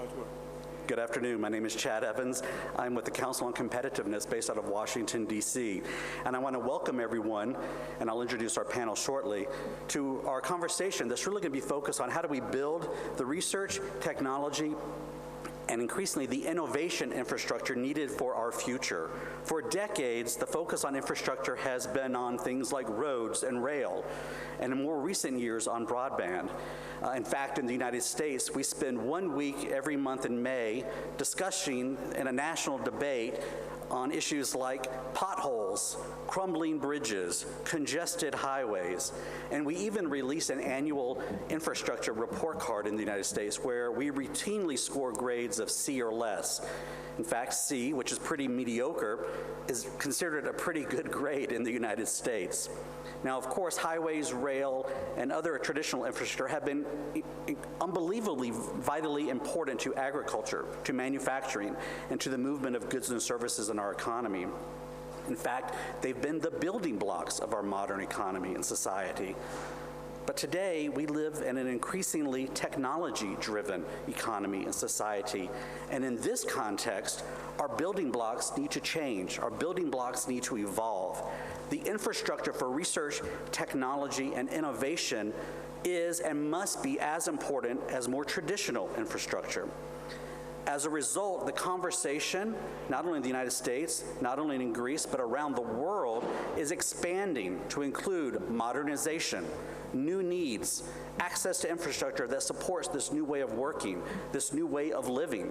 Now it's working. Good afternoon. My name is Chad Evans. I'm with the Council on Competitiveness based out of Washington, D.C. And I want to welcome everyone, and I'll introduce our panel shortly, to our conversation that's really going to be focused on how do we build the research, technology, and increasingly the innovation infrastructure needed for our future. For decades, the focus on infrastructure has been on things like roads and rail, and in more recent years on broadband. In fact, in the United States, we spend 1 week every month in May discussing in a national debate on issues like potholes, crumbling bridges, congested highways, and we even release an annual infrastructure report card in the United States where we routinely score grades of C or less. In fact, C, which is pretty mediocre, is considered a pretty good grade in the United States. Now, of course, highways, rail, and other traditional infrastructure have been unbelievably vitally important to agriculture, to manufacturing, and to the movement of goods and services in our economy. In fact, they've been the building blocks of our modern economy and society. But today, we live in an increasingly technology-driven economy and society. And in this context, our building blocks need to change. Our building blocks need to evolve. The infrastructure for research, technology, and innovation is and must be as important as more traditional infrastructure. As a result, the conversation, not only in the United States, not only in Greece, but around the world, is expanding to include modernization, new needs, access to infrastructure that supports this new way of working, this new way of living.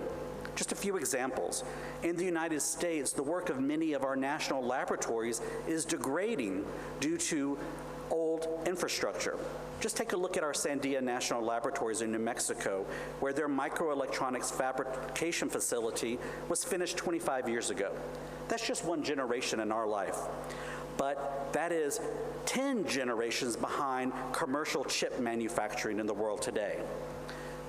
Just a few examples. In the United States, the work of many of our national laboratories is degrading due to old infrastructure. Just take a look at our Sandia National Laboratories in New Mexico, where their microelectronics fabrication facility was finished 25 years ago. That's just one generation in our life. But that is 10 generations behind commercial chip manufacturing in the world today.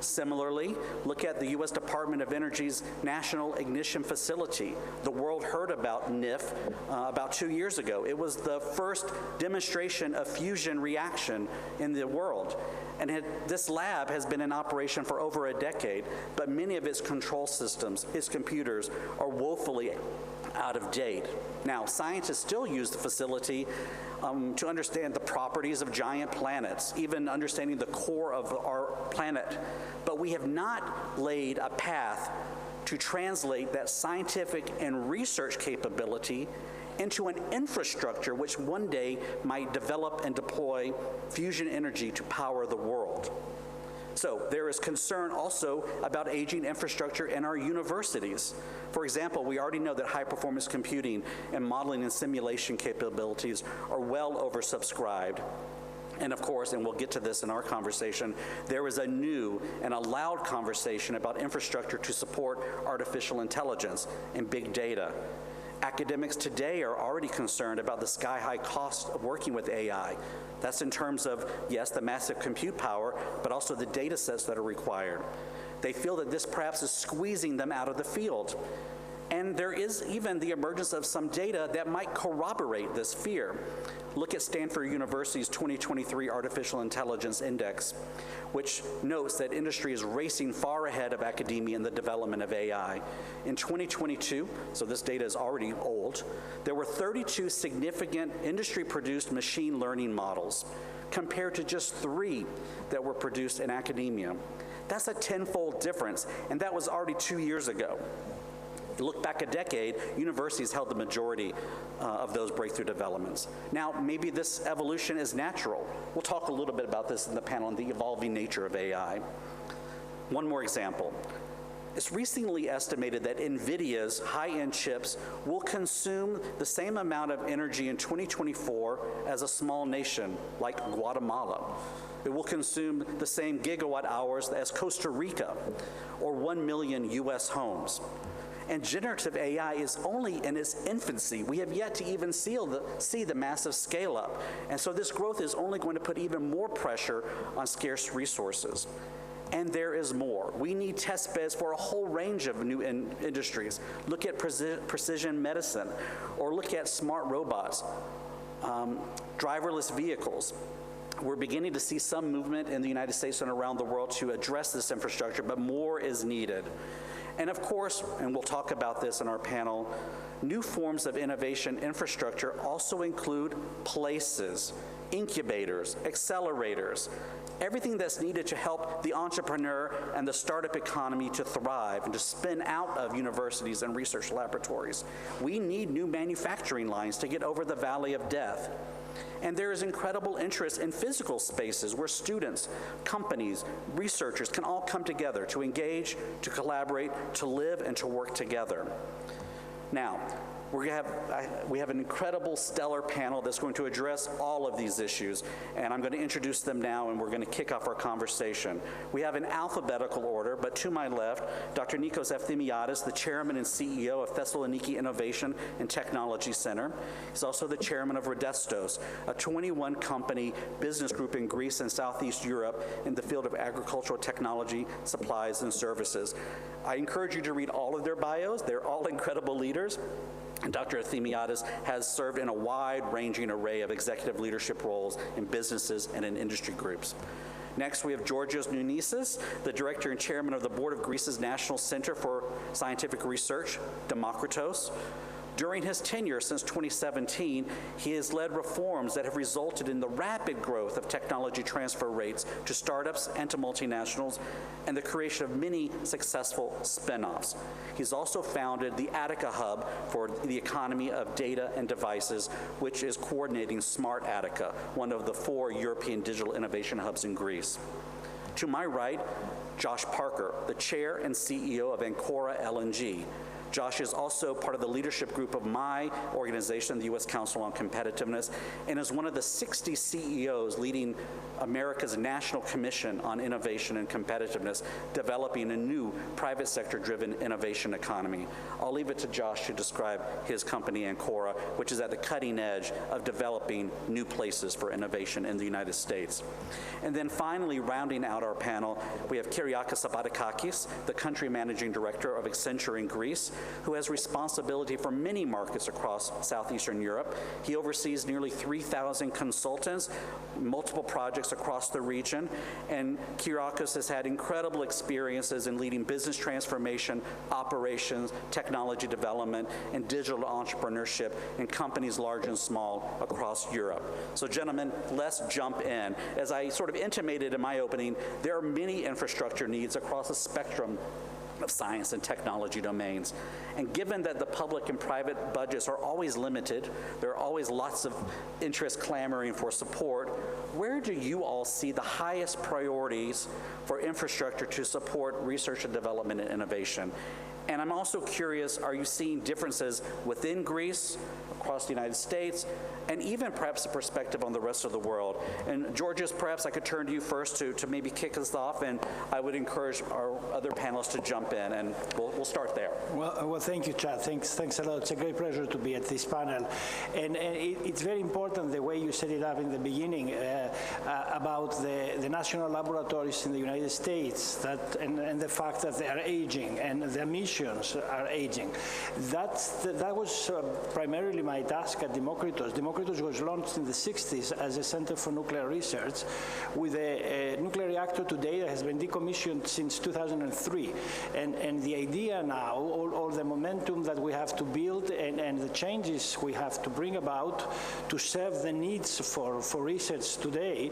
Similarly, look at the U.S. Department of Energy's National Ignition Facility. The world heard about NIF about 2 years ago. It was the first demonstration of fusion reaction in the world. And this lab has been in operation for over a decade, but many of its control systems, its computers, are woefully out of date. Now, scientists still use the facility to understand the properties of giant planets, even understanding the core of our planet. But we have not laid a path to translate that scientific and research capability into an infrastructure which one day might develop and deploy fusion energy to power the world. So there is concern also about aging infrastructure in our universities. For example, we already know that high-performance computing and modeling and simulation capabilities are well oversubscribed. And of course, and we'll get to this in our conversation, there is a new and a loud conversation about infrastructure to support artificial intelligence and big data. Academics today are already concerned about the sky-high cost of working with AI. That's in terms of, yes, the massive compute power, but also the data sets that are required. They feel that this perhaps is squeezing them out of the field. And there is even the emergence of some data that might corroborate this fear. Look at Stanford University's 2023 Artificial Intelligence Index, which notes that industry is racing far ahead of academia in the development of AI. In 2022, so this data is already old, there were 32 significant industry-produced machine learning models, compared to just 3 that were produced in academia. That's a tenfold difference, and that was already 2 years ago. Look back a decade, universities held the majority of those breakthrough developments. Now, maybe this evolution is natural. We'll talk a little bit about this in the panel on the evolving nature of AI. One more example. It's recently estimated that NVIDIA's high-end chips will consume the same amount of energy in 2024 as a small nation like Guatemala. It will consume the same gigawatt hours as Costa Rica or 1 million US homes. And generative AI is only in its infancy. We have yet to even see the massive scale up. And so this growth is only going to put even more pressure on scarce resources. And there is more. We need test beds for a whole range of new industries. Look at precision medicine, or look at smart robots, driverless vehicles. We're beginning to see some movement in the United States and around the world to address this infrastructure, but more is needed. And of course, and we'll talk about this in our panel, new forms of innovation infrastructure also include places, incubators, accelerators, everything that's needed to help the entrepreneur and the startup economy to thrive and to spin out of universities and research laboratories. We need new manufacturing lines to get over the valley of death. And there is incredible interest in physical spaces where students, companies, researchers can all come together to engage, to collaborate, to live, and to work together. Now, we have an incredible, stellar panel that's going to address all of these issues, and I'm going to introduce them now, and we're going to kick off our conversation. We have an alphabetical order, but to my left, Dr. Nikos Efthymiadis, the chairman and CEO of Thessaloniki Innovation and Technology Center. He's also the chairman of Rodestos, a 21-company business group in Greece and Southeast Europe in the field of agricultural technology, supplies, and services. I encourage you to read all of their bios. They're all incredible leaders. And Dr. Efthymiadis has served in a wide-ranging array of executive leadership roles in businesses and in industry groups. Next, we have Georgios Nounisis, the director and chairman of the board of Greece's National Center for Scientific Research, Demokritos. During his tenure since 2017, he has led reforms that have resulted in the rapid growth of technology transfer rates to startups and to multinationals, and the creation of many successful spin-offs. He's also founded the Attica Hub for the economy of data and devices, which is coordinating Smart Attica, one of the 4 European digital innovation hubs in Greece. To my right, Josh Parker, the chair and CEO of Ancora LNG. Josh is also part of the leadership group of my organization, the U.S. Council on Competitiveness, and is one of the 60 CEOs leading America's National Commission on Innovation and Competitiveness, developing a new private sector-driven innovation economy. I'll leave it to Josh to describe his company, Ancora, which is at the cutting edge of developing new places for innovation in the United States. And then finally, rounding out our panel, we have Kyriacos Sabatakakis, the country managing director of Accenture in Greece, who has responsibility for many markets across Southeastern Europe. He oversees nearly 3,000 consultants, multiple projects across the region, and Kyriacos has had incredible experiences in leading business transformation, operations, technology development, and digital entrepreneurship in companies large and small across Europe. So gentlemen, let's jump in. As I sort of intimated in my opening, there are many infrastructure needs across a spectrum of science and technology domains. And given that the public and private budgets are always limited, there are always lots of interest clamoring for support, where do you all see the highest priorities for infrastructure to support research and development and innovation? And I'm also curious, are you seeing differences within Greece, across the United States, and even perhaps a perspective on the rest of the world? And Georgios, perhaps I could turn to you first to maybe kick us off, and I would encourage our other panelists to jump in, and we'll start there. Well, thank you, Chad. Thanks a lot. It's a great pleasure to be at this panel. And it's very important the way you set it up in the beginning about the national laboratories in the United States and the fact that they are aging and the missions are aging. That was primarily my task at Demokritos. Demokritos was launched in the 60s as a center for nuclear research with a nuclear reactor today that has been decommissioned since 2003. And the idea now, all the momentum that we have to build and the changes we have to bring about to serve the needs for research today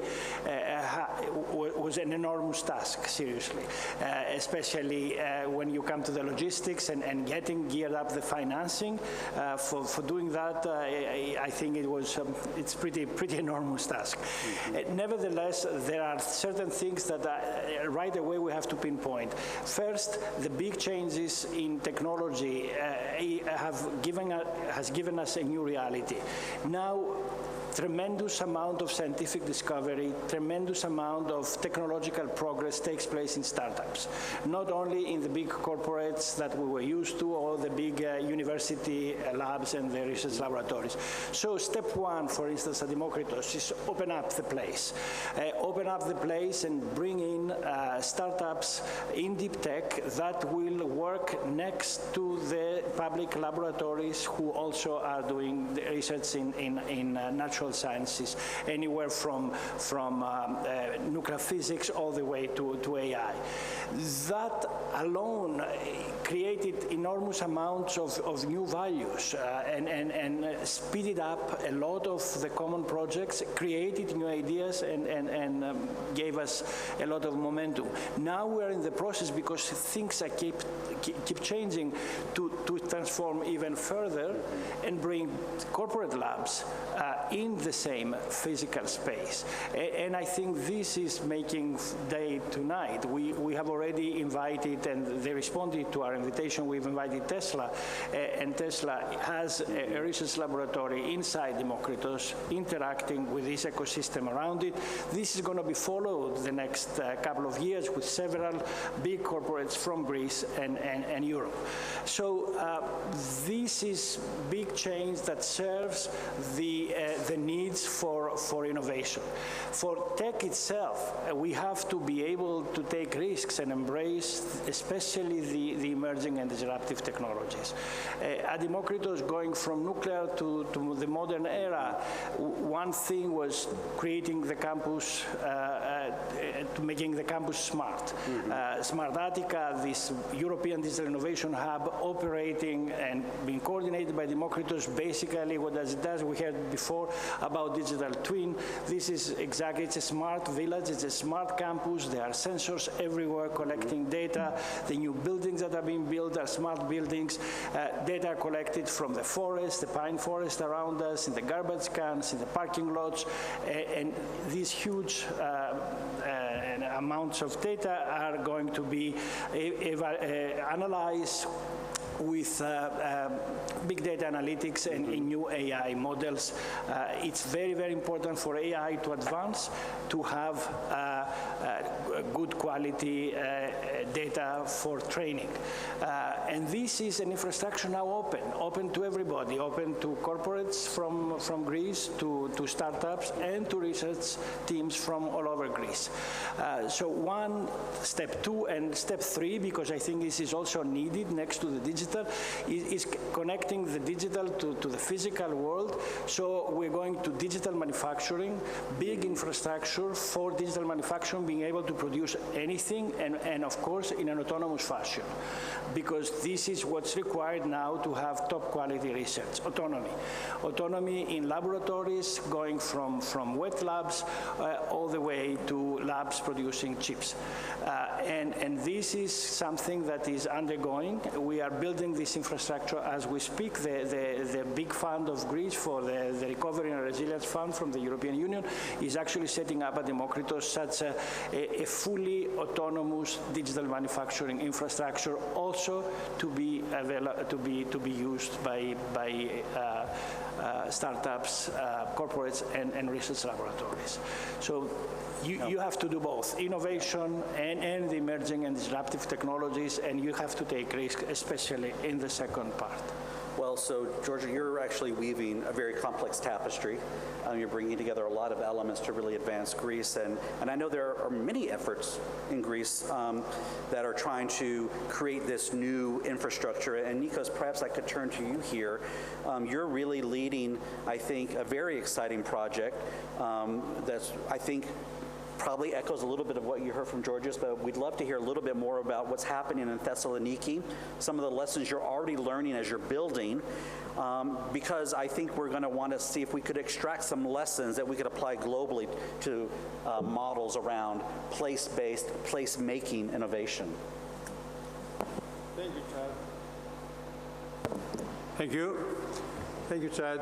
was an enormous task, seriously, especially when you come to the logistics and getting geared up the financing. For doing that, I think it's pretty enormous task. Nevertheless, there are certain things that right away we have to pinpoint. First, the big changes in technology has given us a new reality. Now, tremendous amount of scientific discovery, tremendous amount of technological progress takes place in startups, not only in the big corporates that we were used to or the big university labs and the research laboratories. So step one, for instance, at Demokritos is open up the place. Open up the place and bring in startups in deep tech that will work next to the public laboratories who also are doing the research in natural sciences, anywhere from from nuclear physics all the way to AI. That alone created enormous amounts of new values and speeded up a lot of the common projects, created new ideas, and gave us a lot of momentum. Now we're in the process, because things are keep changing, to transform even further and bring corporate labs in the same physical space. And I think this is making day to night. We have already invited, and they responded to our invitation, we've invited Tesla, and Tesla has a research laboratory inside Demokritos interacting with this ecosystem around it. This is going to be followed the next couple of years with several big corporates from Greece and Europe. So this is big change that serves the needs for innovation. For tech itself, we have to be able to take risks and embrace especially the emerging and disruptive technologies. At Demokritos, going from nuclear to the modern era, one thing was creating the campus, making the campus smart. Smart Attica, this European Digital Innovation Hub, operating and being coordinated by Demokritos. Basically, what does it do? We heard before about digital twin. This is exactly, it's a smart village, it's a smart campus. There are sensors everywhere collecting data. The new buildings that are being built are smart buildings. Data collected from the forest, the pine forest around us, in the garbage cans, in the parking lots, and these huge amounts of data are going to be analyzed with big data analytics and new AI models. It's very, very important for AI to advance, to have good quality data for training. And this is an infrastructure now open to everybody, open to corporates from Greece, to startups, and to research teams from all over Greece. So one, step two, and step three, because I think this is also needed next to the digital, is connecting the digital to the physical world. So we're going to digital manufacturing, big infrastructure for digital manufacturing, being able to produce anything, and of course in an autonomous fashion, because this is what's required now to have top quality research. Autonomy in laboratories, going from wet labs all the way to labs producing chips. And this is something that is undergoing. We are building this infrastructure as we speak. The big fund of Greece for the Recovery and Resilience Fund from the European Union is actually setting up at Demokritos such a fully autonomous digital manufacturing infrastructure, also to be used by startups, corporates, and research laboratories. So you have to do both innovation and the emerging and disruptive technologies, and you have to take risk, especially in the second part. Well, so Georgia, you're actually weaving a very complex tapestry. You're bringing together a lot of elements to really advance Greece, and I know there are many efforts in Greece that are trying to create this new infrastructure. And Nikos, perhaps I could turn to you here. You're really leading, I think, a very exciting project that's, I think, probably echoes a little bit of what you heard from Georgios, but we'd love to hear a little bit more about what's happening in Thessaloniki, some of the lessons you're already learning as you're building, because I think we're going to want to see if we could extract some lessons that we could apply globally to models around place-based, place-making innovation. Thank you, Chad. Thank you. Thank you, Chad.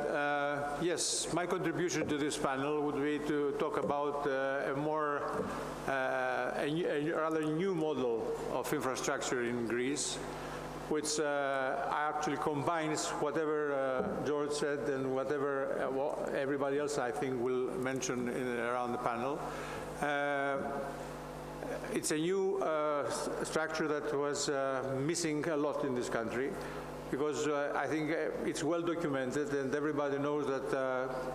Yes, my contribution to this panel would be to talk about a rather new model of infrastructure in Greece, which actually combines whatever George said and whatever everybody else, I think, will mention around the panel. It's a new structure that was missing a lot in this country, because I think it's well documented, and everybody knows that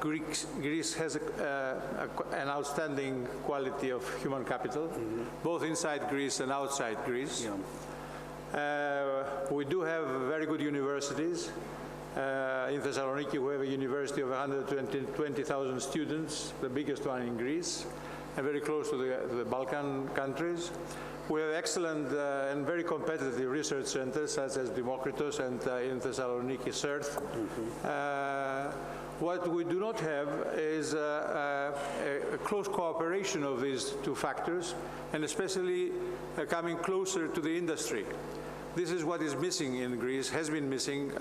Greece has an outstanding quality of human capital, both inside Greece and outside Greece. Yeah. We do have very good universities, In Thessaloniki, we have a university of 120,000 students, the biggest one in Greece, and very close to the Balkan countries. We have excellent and very competitive research centers, such as Demokritos and in Thessaloniki, CERT. What we do not have is a close cooperation of these two factors, and especially coming closer to the industry. This is what is missing in Greece, has been missing.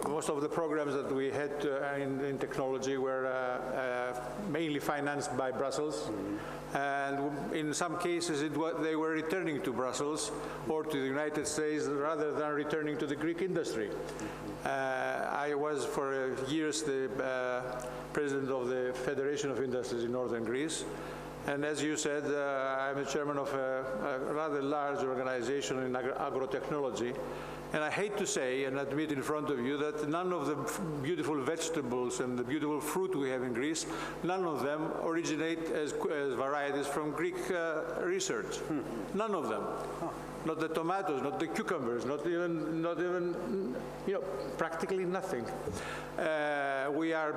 Most of the programs that we had in technology were mainly financed by Brussels. And in some cases, they were returning to Brussels or to the United States rather than returning to the Greek industry. I was for years the president of the Federation of Industries in Northern Greece. And as you said, I'm the chairman of a rather large organization in agrotechnology. And I hate to say and admit in front of you that none of the beautiful vegetables and the beautiful fruit we have in Greece, none of them originate as varieties from Greek research. None of them. Not the tomatoes, not the cucumbers, not even practically nothing. We are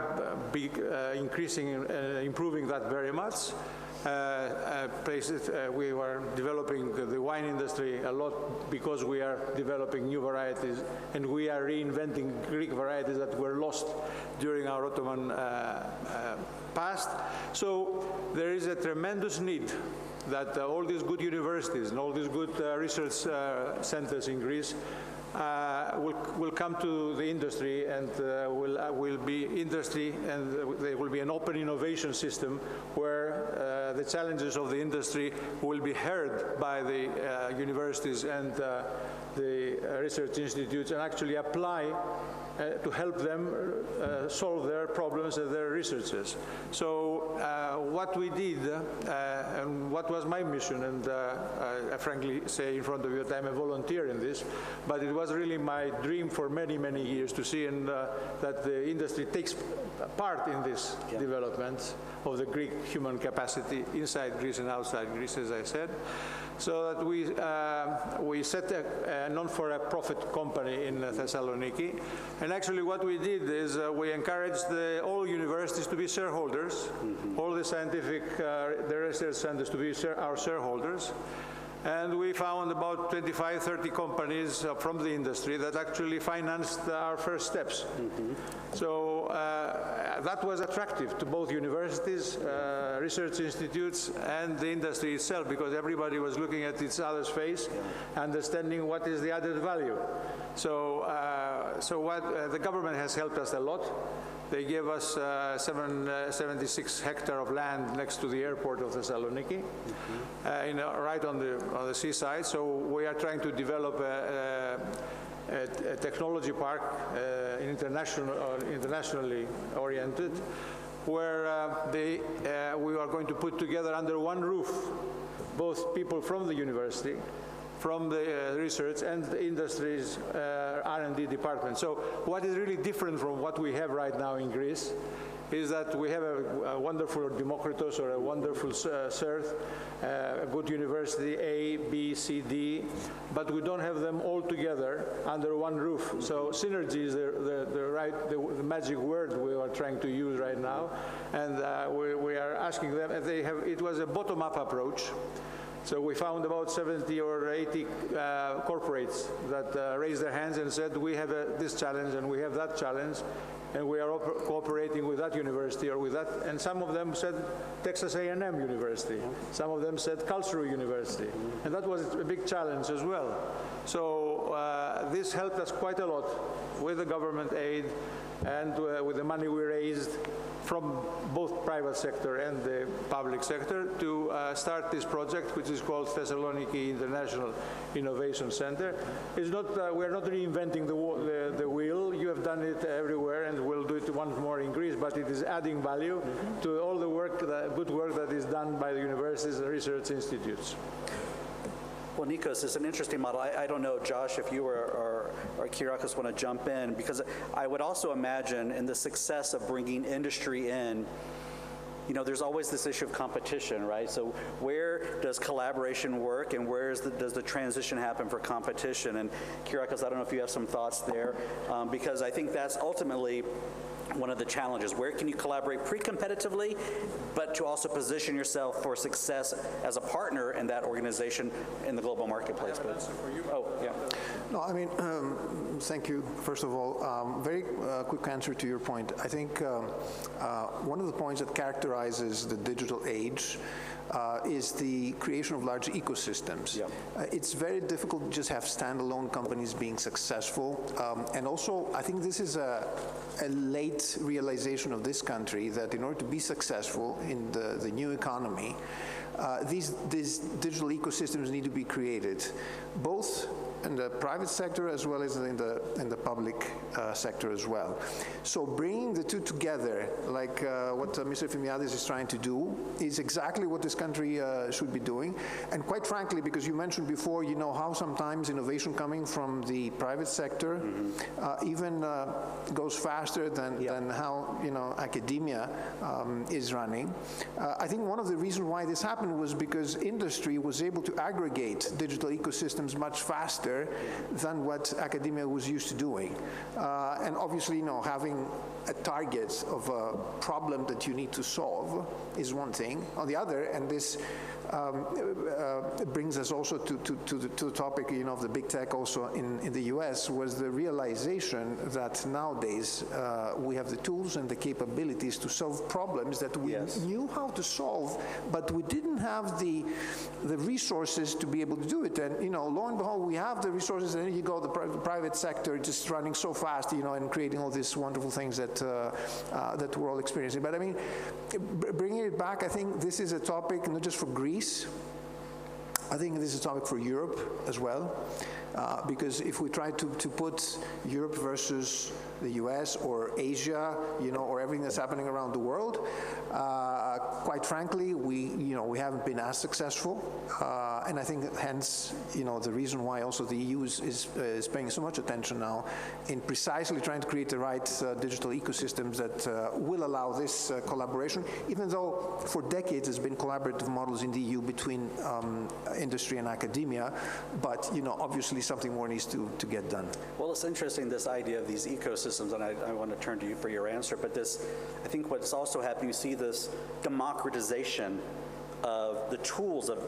improving that very much. We are developing the wine industry a lot because we are developing new varieties, and we are reinventing Greek varieties that were lost during our Ottoman past. So there is a tremendous need that all these good universities and all these good research centers in Greece will come to the industry, and will be industry, and there will be an open innovation system where the challenges of the industry will be heard by the universities and the research institutes, and actually apply to help them solve their problems and their researches. So what we did, and what was my mission, and I frankly say in front of you that I'm a volunteer in this, but it was really my dream for many, many years to see that the industry takes part in this development of the Greek human capacity inside Greece and outside Greece, as I said. So that we set a non-for-profit company in Thessaloniki. And actually what we did is we encouraged all universities to be shareholders, all the scientific, the research centers to be our shareholders. And we found about 25, 30 companies from the industry that actually financed our first steps. So that was attractive to both universities, research institutes, and the industry itself, because everybody was looking at each other's face, understanding what is the added value. So, the government has helped us a lot. They gave us 76 hectares of land next to the airport of Thessaloniki, right on the seaside. So we are trying to develop a technology park, internationally oriented, where we are going to put together under one roof both people from the university, from the research, and the industry's R&D department. So what is really different from what we have right now in Greece is that we have a wonderful Demokritos or a wonderful CERT, a good university, A, B, C, D, but we don't have them all together under one roof. So synergy is the magic word we are trying to use right now, and we are asking them, and it was a bottom-up approach. So we found about 70 or 80 corporates that raised their hands and said, we have this challenge and we have that challenge, and we are cooperating with that university or with that. And some of them said Texas A&M University. Some of them said Karlsruhe University. And that was a big challenge as well. So this helped us quite a lot with the government aid and with the money we raised from both private sector and the public sector to start this project, which is called Thessaloniki International Innovation Center. It's not, we're not reinventing the wheel. You have done it everywhere, and we'll do it once more in Greece, but it is adding value to all the work, the good work that is done by the universities and research institutes. Well, Nikos, it's an interesting model. I don't know, Josh, if you or Kyriacos want to jump in, because I would also imagine in the success of bringing industry in, you know, there's always this issue of competition, right? So where does collaboration work, and where does the transition happen for competition? And Kyriacos, I don't know if you have some thoughts there, because I think that's ultimately one of the challenges. Where can you collaborate pre-competitively, but to also position yourself for success as a partner in that organization in the global marketplace? Oh, yeah. No, I mean, thank you. First of all, very quick answer to your point. I think one of the points that characterizes the digital age is the creation of large ecosystems. Yeah. It's very difficult to just have standalone companies being successful. And also, I think this is a late realization of this country that in order to be successful in the new economy, these digital ecosystems need to be created, both in the private sector as well as in the public sector as well. So bringing the two together, like what Mr. Fimiadis is trying to do, is exactly what this country should be doing. And quite frankly, because you mentioned before, you know, how sometimes innovation coming from the private sector even goes faster than how, you know, academia is running. I think one of the reasons why this happened was because industry was able to aggregate digital ecosystems much faster than what academia was used to doing. And obviously, you know, having a target of a problem that you need to solve is one thing. On the other, and this brings us also to the topic, you know, of the big tech also in the US, was the realization that nowadays we have the tools and the capabilities to solve problems that we knew how to solve, but we didn't have the resources to be able to do it. And, you know, lo and behold, we have the resources, and then you go, the private sector just running so fast, you know, and creating all these wonderful things that that we're all experiencing. But I mean, bringing it back, I think this is a topic not just for Greece. I think this is a topic for Europe as well, because if we try to put Europe versus the US or Asia, you know, or everything that's happening around the world, quite frankly, we haven't been as successful, and I think hence, you know, the reason why also the EU is paying so much attention now in precisely trying to create the right digital ecosystems that will allow this collaboration, even though for decades there's been collaborative models in the EU between industry and academia, but, you know, obviously something more needs to get done. Well, it's interesting, this idea of these ecosystems, and I want to turn to you for your answer, but this, I think what's also happening, you see this democratization of the tools of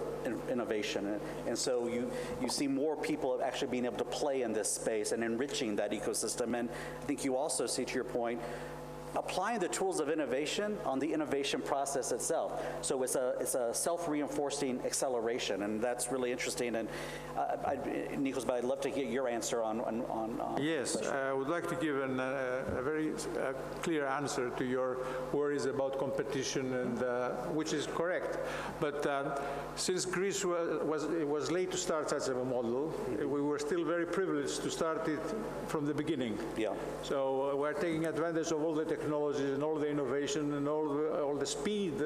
innovation, and so you see more people actually being able to play in this space and enriching that ecosystem, and I think you also see, to your point, applying the tools of innovation on the innovation process itself. So it's a self-reinforcing acceleration, and that's really interesting. And Nikos, but I'd love to get your answer on yes, I would like to give a very clear answer to your worries about competition, and which is correct. But since Greece was late to start such a model, we were still very privileged to start it from the beginning. Yeah. So we're taking advantage of all the technologies and all the innovation and all the speed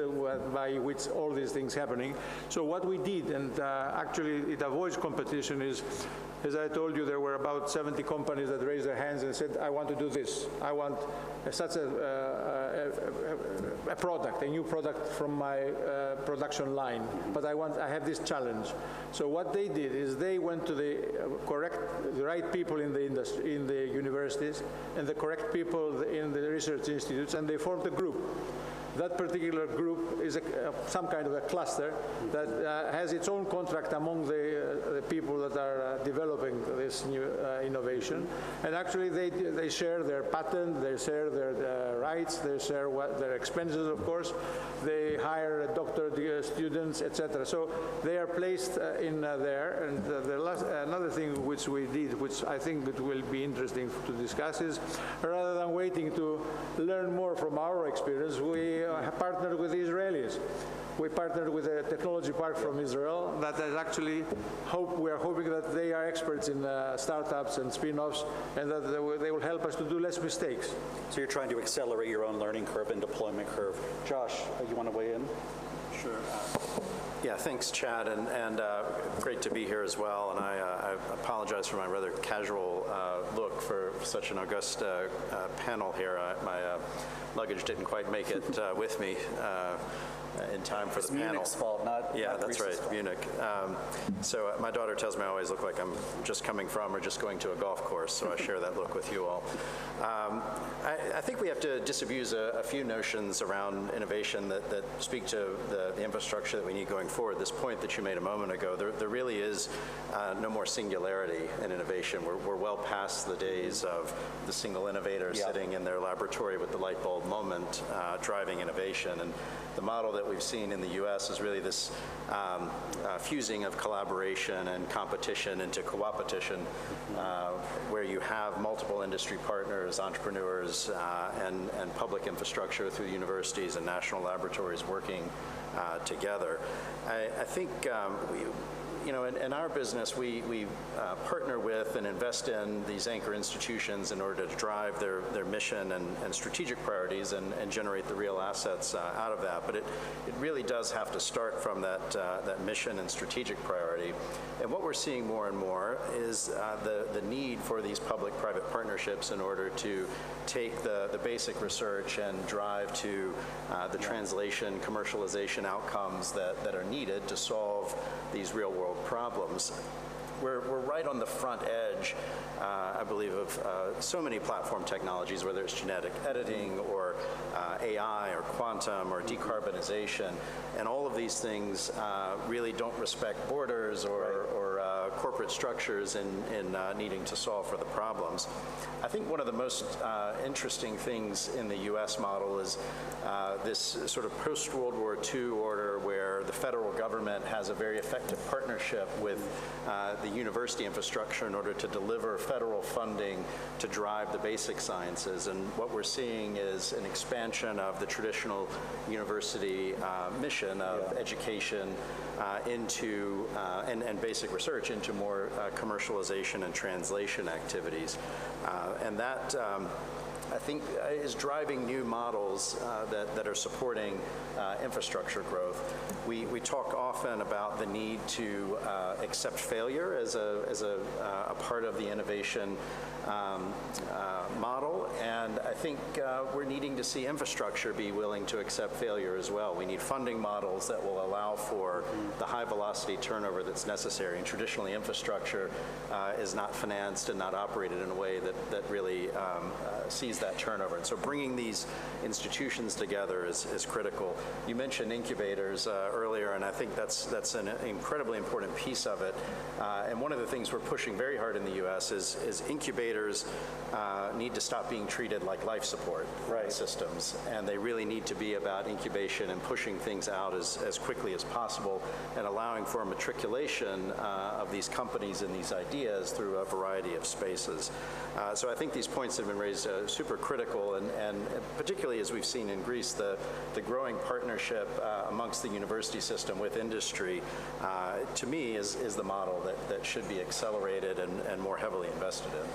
by which all these things happening. So what we did, and actually it avoids competition, is, as I told you, there were about 70 companies that raised their hands and said, I want to do this. I want such a product, a new product from my production line, but I have this challenge. So what they did is they went to the right people in the industry, in the universities, and the correct people in the research institutes, and they formed a group. That particular group is some kind of a cluster that has its own contract among the people that are developing this new innovation. And actually they share their patent, they share their rights, they share their expenses, of course. They hire doctoral students, etc. So they are placed in there. And another thing which we did, which I think it will be interesting to discuss, is rather than waiting to learn more from our experience, we partnered with the Israelis. We partnered with a technology park from Israel that is actually, we are hoping that they are experts in startups and spin-offs, and that they will help us to do less mistakes. So you're trying to accelerate your own learning curve and deployment curve. Josh, you want to weigh in? Sure. Yeah, thanks, Chad, and great to be here as well, and I apologize for my rather casual look for such an august panel here. My luggage didn't quite make it with me in time for the panel. Munich's fault, not that's Greece's right, fault. Munich. So my daughter tells me I always look like I'm just coming from or just going to a golf course, so I share that look with you all. I think we have to disabuse a few notions around innovation that speak to the infrastructure that we need going forward. This point that you made a moment ago, there really is no more singularity in innovation. We're well past the days of the single innovator sitting in their laboratory with the light bulb moment driving innovation. And the model that we've seen in the U.S. is really this fusing of collaboration and competition into co-opetition, where you have multiple industry partners, entrepreneurs, and public infrastructure through universities and national laboratories working together. I think in our business, we partner with and invest in these anchor institutions in order to drive their mission and strategic priorities and generate the real assets out of that. But it really does have to start from that mission and strategic priority. And what we're seeing more and more is the need for these public-private partnerships in order to take the basic research and drive to the translation, commercialization outcomes that are needed to solve these real-world problems. We're right on the front edge, I believe, of so many platform technologies, whether it's genetic editing or AI or quantum or decarbonization. And all of these things really don't respect borders or corporate structures in needing to solve for the problems. I think one of the most interesting things in the U.S. model is this sort of post-World War II order where the federal government has a very effective partnership with the university infrastructure in order to deliver federal funding to drive the basic sciences. And what we're seeing is an expansion of the traditional university mission of education into and basic research into more commercialization and translation activities. And that I think is driving new models that are supporting infrastructure growth. We talk often about the need to accept failure as a part of the innovation model, and I think we're needing to see infrastructure be willing to accept failure as well. We need funding models that will allow for the high velocity turnover that's necessary, and traditionally infrastructure is not financed and not operated in a way that really sees that turnover. And so bringing these institutions together is critical. You mentioned incubators earlier, and I think that's an incredibly important piece of it. And one of the things we're pushing very hard in the U.S. is incubators need to stop being treated like life support systems, and they really need to be about incubation and pushing things out as quickly as possible and allowing for matriculation of these companies and these ideas through a variety of spaces. So I think these points that have been raised are super critical, and particularly as we've seen in Greece, the growing partnership amongst the university system with industry, to me, is the model that should be accelerated and more heavily invested in.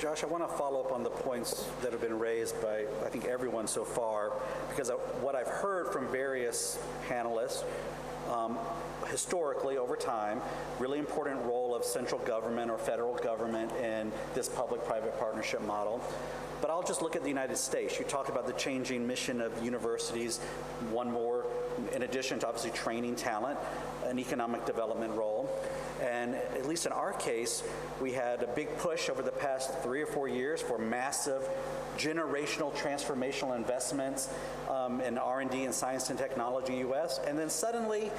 Josh, I want to follow up on the points that have been raised by, I think, everyone so far, because what I've heard from various panelists, historically, over time, really important role of central government or federal government in this public-private partnership model. But I'll just look at the United States. You talked about the changing mission of universities, one more, in addition to obviously training talent, an economic development role. And at least in our case, we had a big push over the past 3 or 4 years for massive generational transformational investments in R&D and science and technology U.S. And then suddenly,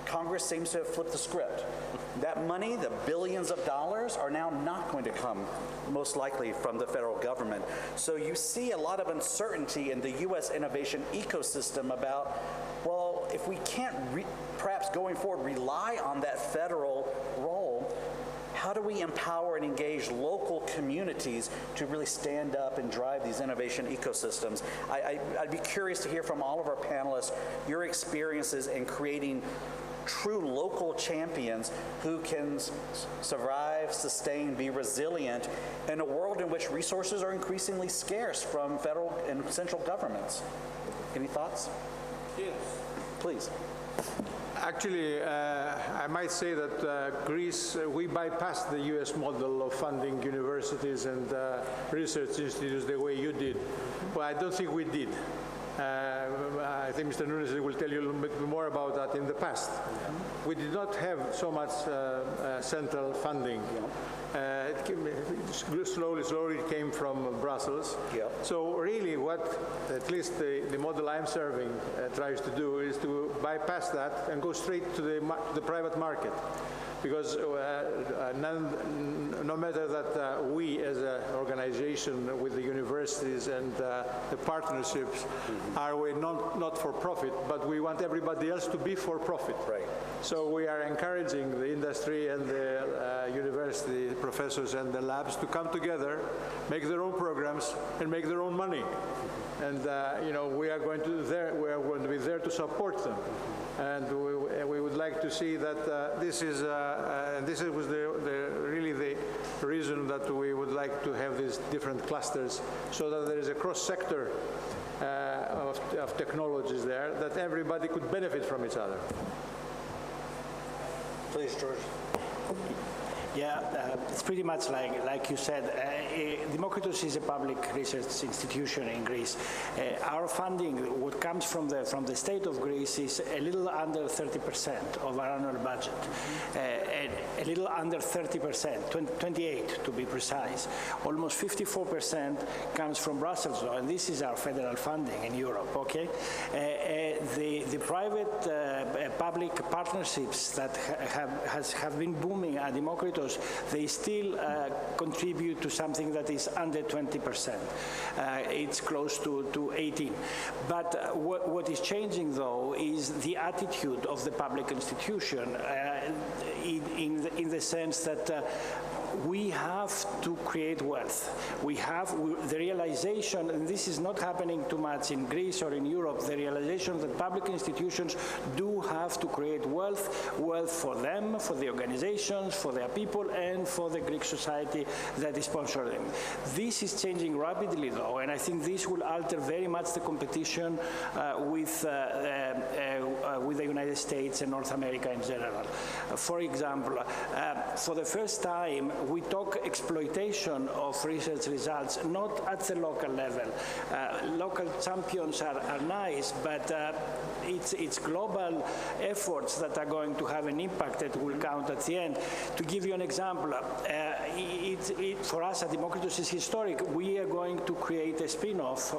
Congress seems to have flipped the script. That money, the billions of dollars, are now not going to come, most likely, from the federal government. So you see a lot of uncertainty in the U.S. innovation ecosystem about, well, if we can't perhaps going forward rely on that federal role, how do we empower and engage local communities to really stand up and drive these innovation ecosystems? I'd be curious to hear from all of our panelists your experiences in creating true local champions who can survive, sustain, be resilient in a world in which resources are increasingly scarce from federal and central governments. Any thoughts? Yes. Please. Actually, I might say that Greece, we bypassed the US model of funding universities and research institutes the way you did. Well, I don't think we did. I think Mr. Nunes will tell you a little bit more about that in the past. We did not have so much central funding. It came, slowly came from Brussels. So really what at least the model I'm serving tries to do is to bypass that and go straight to the private market. Because no matter that we as an organization with the universities and the partnerships are not for profit, but we want everybody else to be for profit. Right. So we are encouraging the industry and the university professors and the labs to come together, make their own programs, and make their own money. And you know, we are going to be there to support them. And we would like to see that this was really the reason that we would like to have these different clusters, so that there is a cross-sector of technologies there, that everybody could benefit from each other. Please, George. Yeah, it's pretty much like you said. Democritus is a public research institution in Greece. Our funding, what comes from the state of Greece, is a little under 30% of our annual budget. A little under 30%, 28 to be precise. Almost 54% comes from Brussels, and this is our federal funding in Europe. Okay, the private public partnerships that have been booming at Democritus, they still contribute to something that is under 20%. It's close to 18. But what is changing, though, is the attitude of the public institution in the sense that we have to create wealth. The realization, and this is not happening too much in Greece or in Europe, the realization that public institutions do have to create wealth for them, for the organizations, for their people, and for the Greek society that is sponsoring them. This is changing rapidly, though, and I think this will alter very much the competition with the United States and North America in general. For example, for the first time, we talk exploitation of research results, not at the local level. Local champions are nice, but it's global efforts that are going to have an impact that will count at the end. To give you an example, for us at Democritus is historic. We are going to create a spin-off,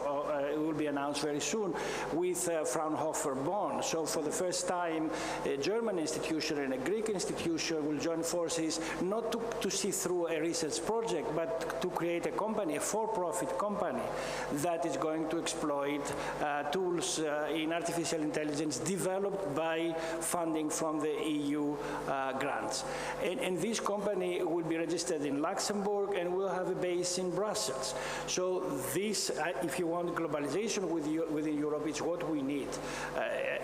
it will be announced very soon, with Fraunhofer Bonn. So for the first time, a German institution and a Greek institution will join forces, not to see through a research project, but to create a company, a for-profit company, that is going to exploit tools in artificial intelligence developed by funding from the EU grants. And this company will be registered in Luxembourg and will have a base in Brussels. So this, if you want globalization within Europe, it's what we need.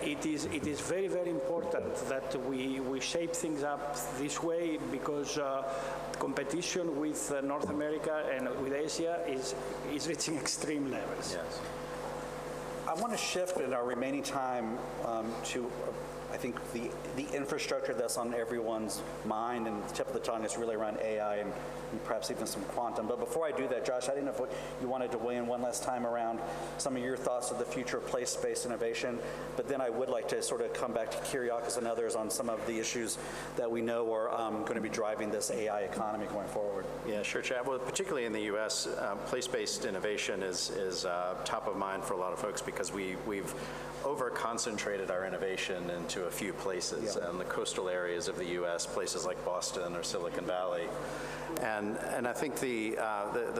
It is very, very important that we shape things up this way, because competition with North America and with Asia is reaching extreme levels. Yes. I want to shift in our remaining time to, I think, the infrastructure that's on everyone's mind, and the tip of the tongue is really around AI and perhaps even some quantum. But before I do that, Josh, I didn't know if you wanted to weigh in one last time around some of your thoughts of the future of place-based innovation, but then I would like to sort of come back to Kyriacos and others on some of the issues that we know are going to be driving this AI economy going forward. Yeah, sure, Chad. Well, particularly in the U.S., place-based innovation is top of mind for a lot of folks, because we've over-concentrated our innovation into a few places, and the coastal areas of the U.S., places like Boston or Silicon Valley. And I think the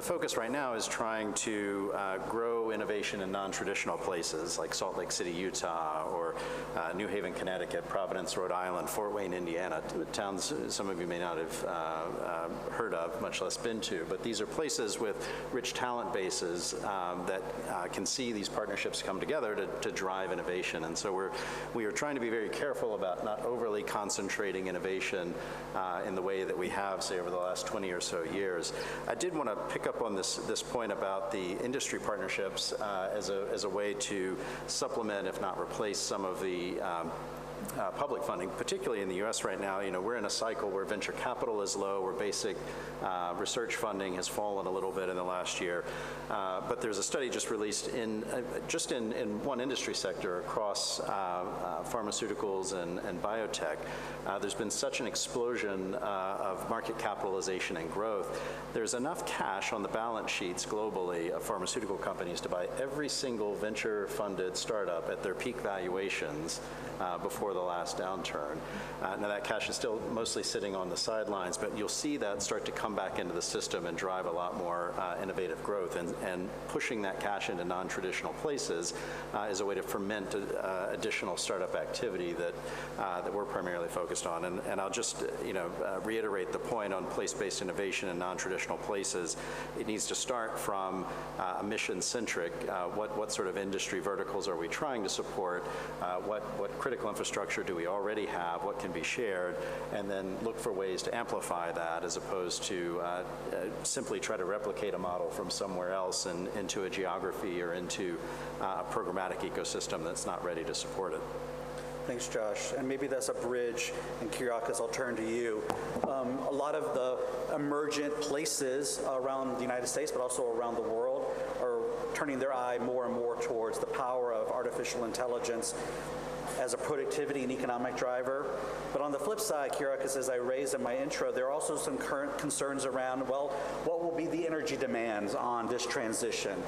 focus right now is trying to grow innovation in non-traditional places like Salt Lake City, Utah, or New Haven, Connecticut, Providence, Rhode Island, Fort Wayne, Indiana, towns some of you may not have heard of, much less been to, but these are places with rich talent bases that can see these partnerships come together to drive innovation. And so we are trying to be very careful about not overly concentrating innovation in the way that we have, say, over the last 20 or so years. I did want to pick up on this point about the industry partnerships as a way to supplement, if not replace, some of the public funding, particularly in the U.S. right now. We're in a cycle where venture capital is low, where basic research funding has fallen a little bit in the last year. But there's a study just released in one industry sector across pharmaceuticals and biotech. There's been such an explosion of market capitalization and growth. There's enough cash on the balance sheets globally of pharmaceutical companies to buy every single venture-funded startup at their peak valuations before the last downturn. Now that cash is still mostly sitting on the sidelines, but you'll see that start to come back into the system and drive a lot more innovative growth. And pushing that cash into non-traditional places is a way to ferment additional startup activity that we're primarily focused on. And I'll just reiterate the point on place-based innovation in non-traditional places. It needs to start from mission-centric. What sort of industry verticals are we trying to support? What critical infrastructure do we already have? What can be shared? And then look for ways to amplify that, as opposed to simply try to replicate a model from somewhere else and into a geography or into a programmatic ecosystem that's not ready to support it. Thanks, Josh. And maybe that's a bridge, and Kyriacos, I'll turn to you. A lot of the emergent places around the United States, but also around the world, are turning their eye more and more towards the power of artificial intelligence as a productivity and economic driver. But on the flip side, Kyriacos, as I raised in my intro, there are also some current concerns around, well, what will be the energy demands on this transition?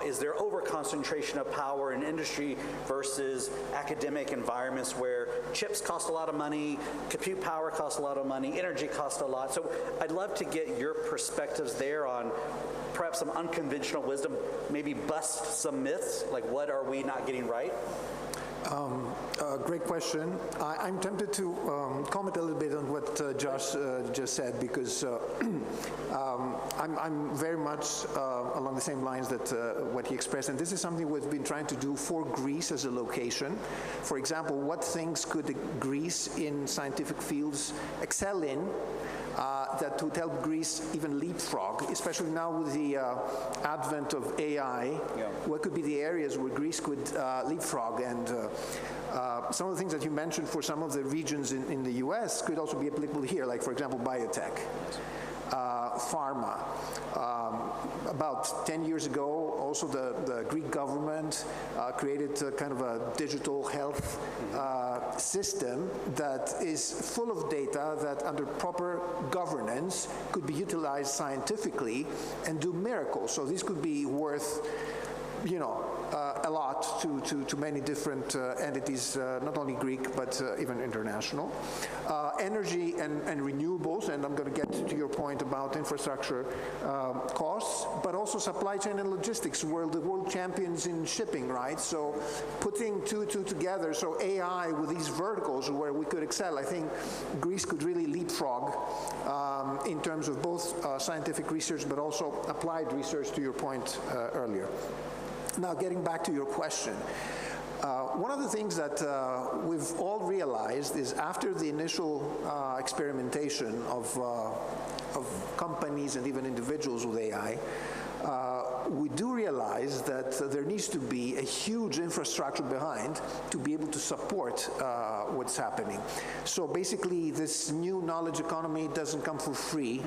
Is there over-concentration of power in industry versus academic environments where chips cost a lot of money, compute power costs a lot of money, energy costs a lot? So I'd love to get your perspectives there on perhaps some unconventional wisdom, maybe bust some myths, like what are we not getting right? Great question. I'm tempted to comment a little bit on what Josh just said, because I'm very much along the same lines that what he expressed, and this is something we've been trying to do for Greece as a location. For example, what things could Greece in scientific fields excel in that would help Greece even leapfrog, especially now with the advent of AI. Yeah. What could be the areas where Greece could leapfrog? And some of the things that you mentioned for some of the regions in the US could also be applicable here, like, for example, biotech. Pharma. About 10 years ago, also the Greek government created kind of a digital health system that is full of data that under proper governance could be utilized scientifically and do miracles. So this could be worth a lot to many different entities, not only Greek, but even international. Energy and renewables, and I'm going to get to your point about infrastructure costs, but also supply chain and logistics. We're the world champions in shipping, right? So putting two together, so AI with these verticals where we could excel, I think Greece could really leapfrog in terms of both scientific research, but also applied research, to your point earlier. Now, getting back to your question, one of the things that we've all realized is after the initial experimentation of companies and even individuals with AI, we do realize that there needs to be a huge infrastructure behind to be able to support what's happening. So basically, this new knowledge economy doesn't come for free.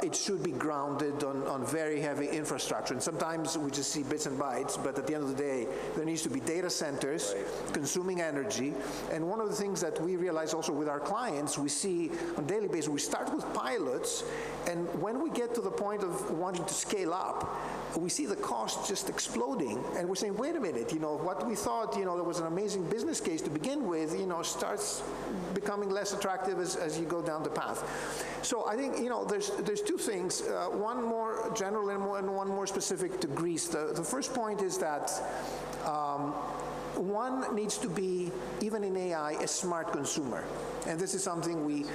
It should be grounded on very heavy infrastructure. And sometimes we just see bits and bytes, but at the end of the day, there needs to be data centers consuming energy. And one of the things that we realize also with our clients, we see on a daily basis, we start with pilots, and when we get to the point of wanting to scale up, we see the cost just exploding, and we're saying, wait a minute, what we thought, there was an amazing business case to begin with, starts becoming less attractive as you go down the path. So I think, there's two things, one more general and one more specific to Greece. The first point is that one needs to be, even in AI, a smart consumer. And this is something we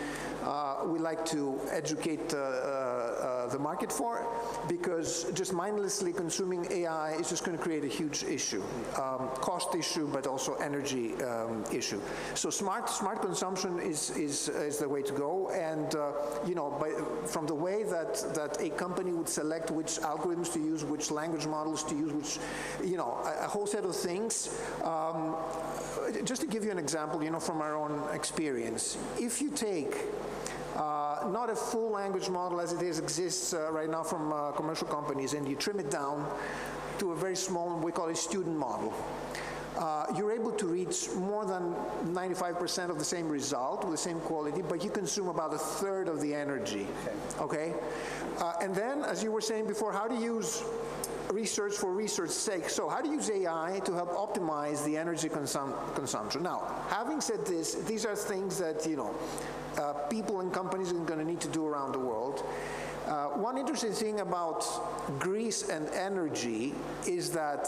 like to educate the market for, because just mindlessly consuming AI is just going to create a huge issue, cost issue, but also energy issue. So smart consumption is the way to go. And from the way that a company would select which algorithms to use, which language models to use, which a whole set of things. just to give you an example, from our own experience, if you take not a full language model as it exists right now from commercial companies, and you trim it down to a very small, we call it student model, you're able to reach more than 95% of the same result with the same quality, but you consume about a third of the energy, okay? And then, as you were saying before, how to use research for research's sake. So how to use AI to help optimize the energy consumption. Now, having said this, these are things that, people and companies are going to need to do around the world. One interesting thing about Greece and energy is that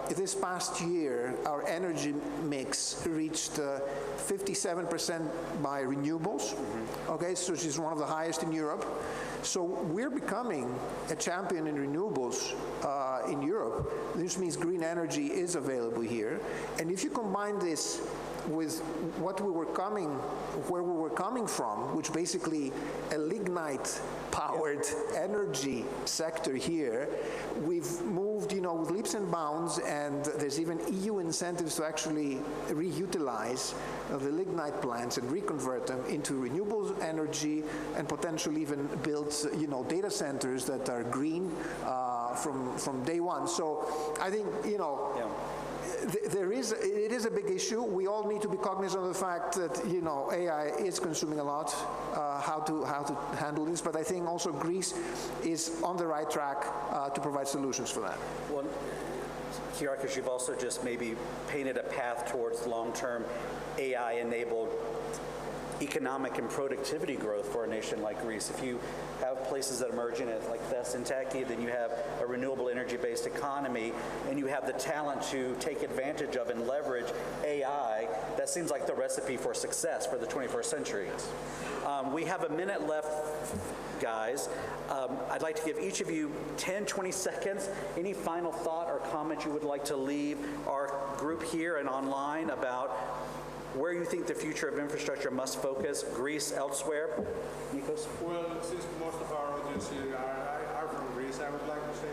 this past year, our energy mix reached 57% by renewables, okay, so which is one of the highest in Europe. So we're becoming a champion in renewables in Europe. This means green energy is available here. And if you combine this with where we were coming from, which basically a lignite-powered energy sector here, we've moved, with leaps and bounds, and there's even EU incentives to actually reutilize the lignite plants and reconvert them into renewable energy, and potentially even build, data centers that are green from day one. So I think, it is a big issue. We all need to be cognizant of the fact that, AI is consuming a lot, how to handle this, but I think also Greece is on the right track to provide solutions for that. Well, Kyriacos, you've also just maybe painted a path towards long-term AI-enabled economic and productivity growth for a nation like Greece. If you have places that emerge in it like Thessaloniki, then you have a renewable energy-based economy, and you have the talent to take advantage of and leverage AI, that seems like the recipe for success for the 21st century. We have a minute left, guys. I'd like to give each of you 10, 20 seconds. Any final thought or comment you would like to leave our group here and online about where you think the future of infrastructure must focus, Greece, elsewhere? Nikos? Well, since most of our audience here are from Greece, I would like to say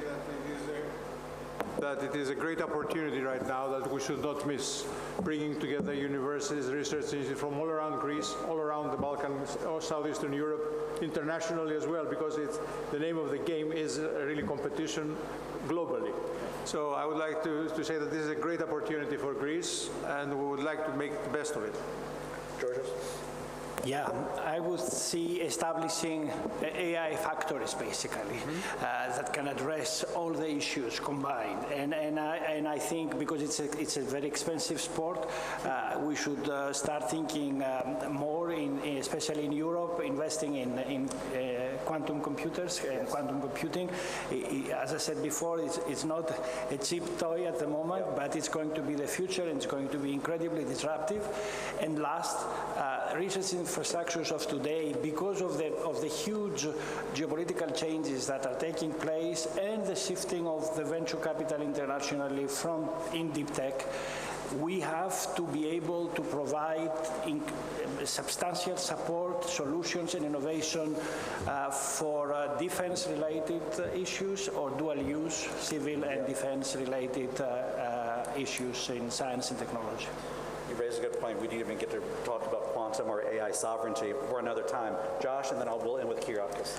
that it is a great opportunity right now that we should not miss, bringing together universities, research institutes from all around Greece, all around the Balkans, or Southeastern Europe, internationally as well, because the name of the game is really competition globally. So I would like to say that this is a great opportunity for Greece, and we would like to make the best of it. Georgios? Yeah, I would see establishing AI factories, basically, that can address all the issues combined. And I think because it's a very expensive sport, we should start thinking more, especially in Europe, investing in quantum computers and quantum computing. As I said before, it's not a cheap toy at the moment, but it's going to be the future, and it's going to be incredibly disruptive. And last, research infrastructures of today, because of the huge geopolitical changes that are taking place and the shifting of the venture capital internationally from in deep tech, we have to be able to provide substantial support, solutions, and innovation for defense-related issues or dual-use, civil and defense-related issues in science and technology. You raise a good point. We didn't even get to talk about quantum or AI sovereignty for another time. Josh, and then we'll end with Kyriacos.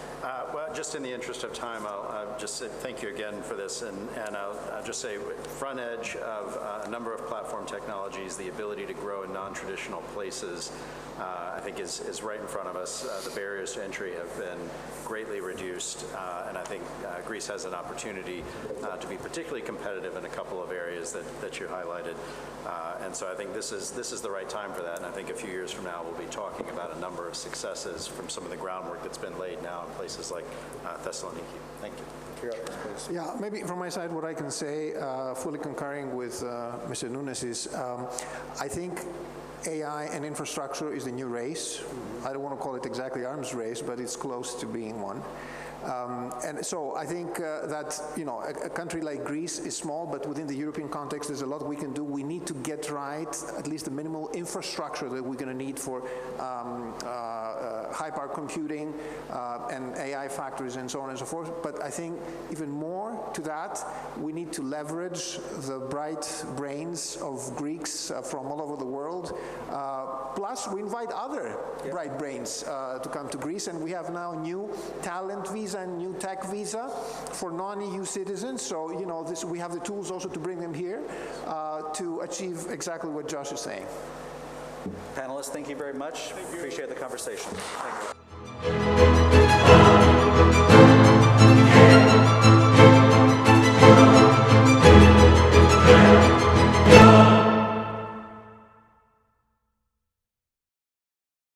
Well, just in the interest of time, I'll just say thank you again for this, and I'll just say front edge of a number of platform technologies, the ability to grow in non-traditional places, I think is right in front of us. The barriers to entry have been greatly reduced, and I think Greece has an opportunity to be particularly competitive in a couple of areas that you highlighted. And so I think this is the right time for that, and I think a few years from now we'll be talking about a number of successes from some of the groundwork that's been laid now in places like Thessaloniki. Thank you. Yeah, maybe from my side what I can say, fully concurring with Mr. Nunes, is I think AI and infrastructure is the new race. I don't want to call it exactly arms race, but it's close to being one. And so I think that, a country like Greece is small, but within the European context, there's a lot we can do. We need to get right at least the minimal infrastructure that we're going to need for high-power computing and AI factories and so on and so forth. But I think even more to that, we need to leverage the bright brains of Greeks from all over the world. Plus, we invite other bright brains to come to Greece, and we have now a new talent visa and new tech visa for non-EU citizens. So, you know, we have the tools also to bring them here to achieve exactly what Josh is saying. Panelists, thank you very much. Appreciate the conversation. Thank you.